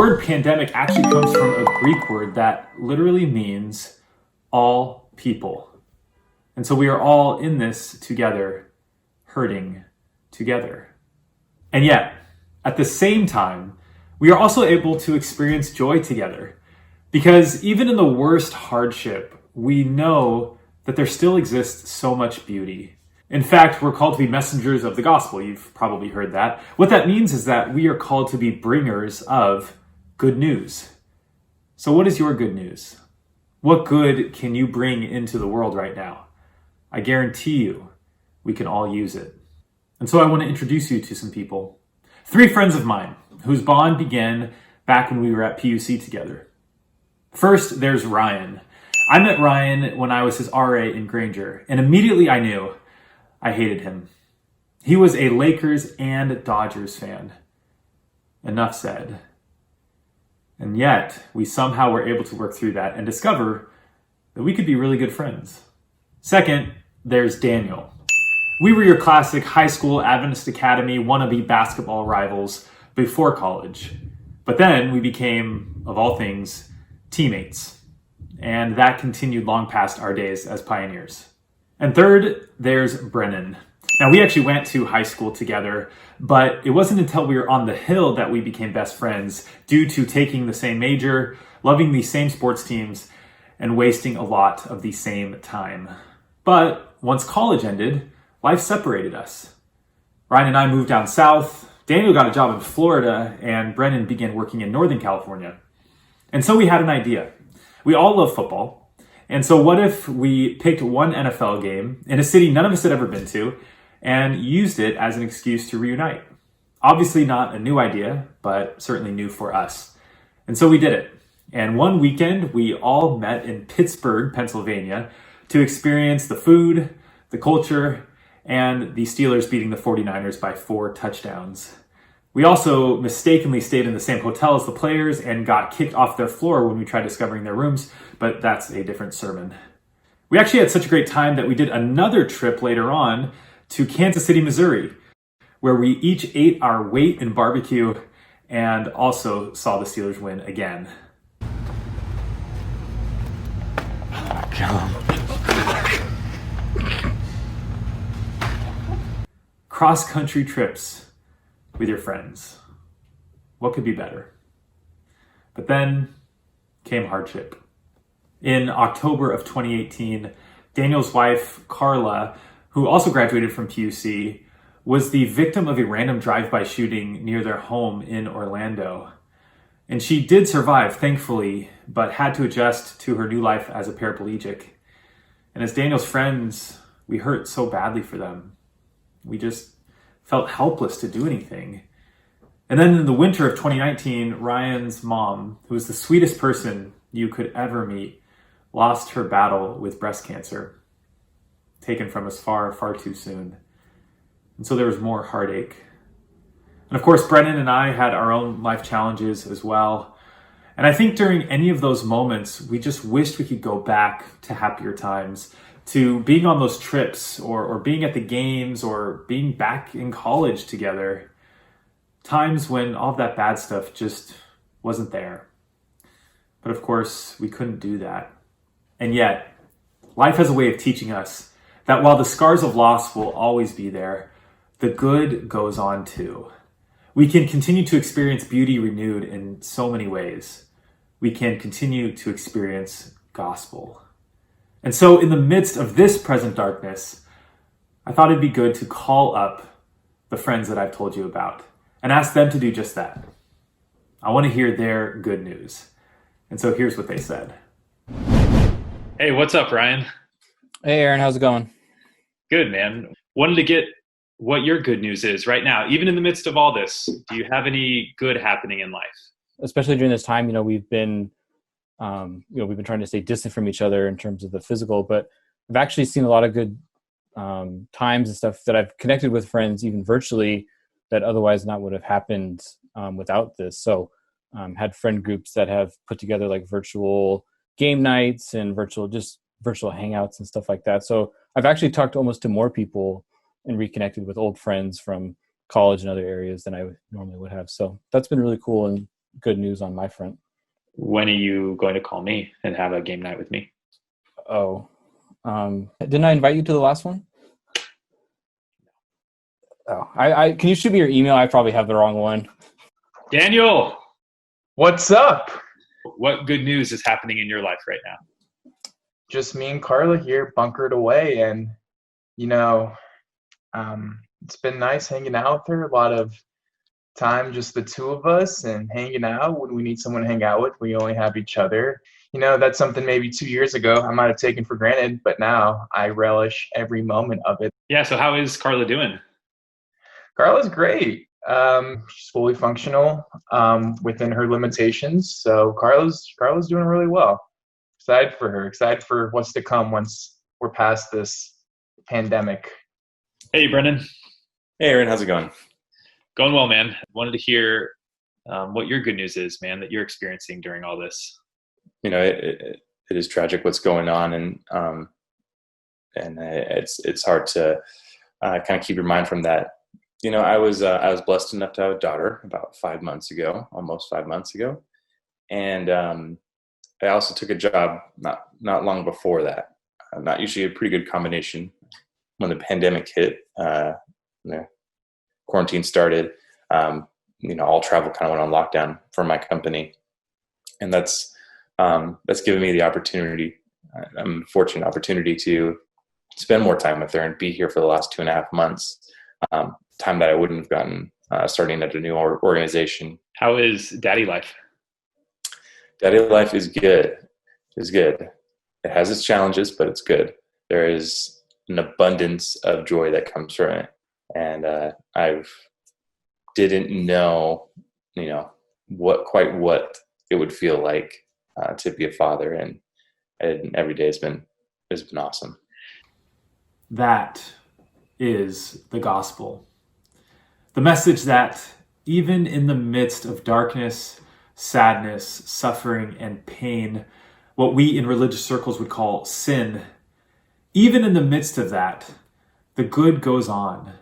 word pandemic actually comes from a Greek word that literally means all people. And so we are all in this together, hurting together. And yet, at the same time, we are also able to experience joy together. Because even in the worst hardship, we know that there still exists so much beauty. In fact, we're called to be messengers of the gospel. You've probably heard that. What that means is that we are called to be bringers of good news. So what is your good news? What good can you bring into the world right now? I guarantee you, we can all use it. And so I want to introduce you to some people. 3 friends of mine whose bond began back when we were at PUC together. First, there's Ryan. I met Ryan when I was his RA in Granger, and immediately I knew I hated him. He was a Lakers and Dodgers fan. Enough said. And yet, we somehow were able to work through that and discover that we could be really good friends. Second, there's Daniel. We were your classic high school Adventist Academy wannabe basketball rivals before college. But then we became, of all things, teammates. And that continued long past our days as pioneers. And third, there's Brennan. Now, we actually went to high school together, but it wasn't until we were on the Hill that we became best friends due to taking the same major, loving the same sports teams, and wasting a lot of the same time. But once college ended, life separated us. Ryan and I moved down south, Daniel got a job in Florida, and Brennan began working in Northern California. And so we had an idea. We all love football. And so what if we picked one NFL game in a city none of us had ever been to and used it as an excuse to reunite? Obviously not a new idea, but certainly new for us. And so we did it. And one weekend, we all met in Pittsburgh, Pennsylvania, to experience the food, the culture, and the Steelers beating the 49ers by 4 touchdowns. We also mistakenly stayed in the same hotel as the players and got kicked off their floor when we tried discovering their rooms, but that's a different sermon. We actually had such a great time that we did another trip later on to Kansas City, Missouri, where we each ate our weight in barbecue and also saw the Steelers win again. Cross-country trips with your friends. What could be better? But then came hardship. In October of 2018, Daniel's wife, Carla, who also graduated from PUC, was the victim of a random drive-by shooting near their home in Orlando. And she did survive, thankfully, but had to adjust to her new life as a paraplegic. And as Daniel's friends, we hurt so badly for them. We just felt helpless to do anything. And then in the winter of 2019, Ryan's mom, who was the sweetest person you could ever meet, lost her battle with breast cancer, taken from us far, far too soon. And so there was more heartache. And of course, Brennan and I had our own life challenges as well. And I think during any of those moments, we just wished we could go back to happier times, to being on those trips or being at the games or being back in college together. Times when all of that bad stuff just wasn't there. But of course, we couldn't do that. And yet, life has a way of teaching us that while the scars of loss will always be there, the good goes on too. We can continue to experience beauty renewed in so many ways. We can continue to experience gospel. And so in the midst of this present darkness, I thought it'd be good to call up the friends that I've told you about and ask them to do just that. I want to hear their good news. And so here's what they said. Hey, what's up, Ryan? Hey, Aren, how's it going? Good, man. Wanted to get what your good news is right now, even in the midst of all this. Do you have any good happening in life? Especially during this time, we've been trying to stay distant from each other in terms of the physical, but I've actually seen a lot of good times and stuff that I've connected with friends, even virtually, that otherwise not would have happened without this. So had friend groups that have put together like virtual game nights and virtual hangouts and stuff like that. So I've actually talked almost to more people and reconnected with old friends from college and other areas than I normally would have. So that's been really cool. And good news on my front. When are you going to call me and have a game night with me? Oh, didn't I invite you to the last one? Oh, I can you shoot me your email? I probably have the wrong one. Daniel, What's up? what good news is happening in your life right now? Just me and Carla here, bunkered away, and you know, it's been nice hanging out with her. A lot of time, just the two of us, and hanging out. When we need someone to hang out with, we only have each other. That's something maybe 2 years ago I might have taken for granted, but now I relish every moment of it. Yeah, so how is Carla doing? Carla's great. She's fully functional within her limitations, so Carla's doing really well. Excited for her. Excited for what's to come once we're past this pandemic. Hey, Brendan. Hey, Aren, how's it going? Going well, man. Wanted to hear what your good news is, man, that you're experiencing during all this. It is tragic what's going on, and it's hard to kind of keep your mind from that. I was blessed enough to have a daughter about 5 months ago, almost 5 months ago, and I also took a job not long before that. Not usually a pretty good combination. When the pandemic hit, quarantine started. All travel kind of went on lockdown for my company, and that's given me the opportunity. I'm fortunate opportunity to spend more time with her and be here for the last 2.5 months. Time that I wouldn't have gotten starting at a new organization. How is daddy life? Daddy life is good. Is good. It has its challenges, but it's good. There is an abundance of joy that comes from it, and I didn't know, what it would feel like to be a father, and every day has been awesome. That is the gospel. The message that even in the midst of darkness, sadness, suffering, and pain, what we in religious circles would call sin, even in the midst of that, the good goes on.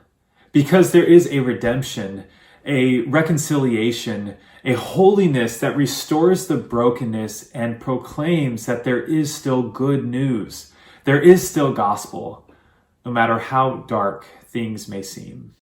Because there is a redemption, a reconciliation, a holiness that restores the brokenness and proclaims that there is still good news. There is still gospel, no matter how dark things may seem.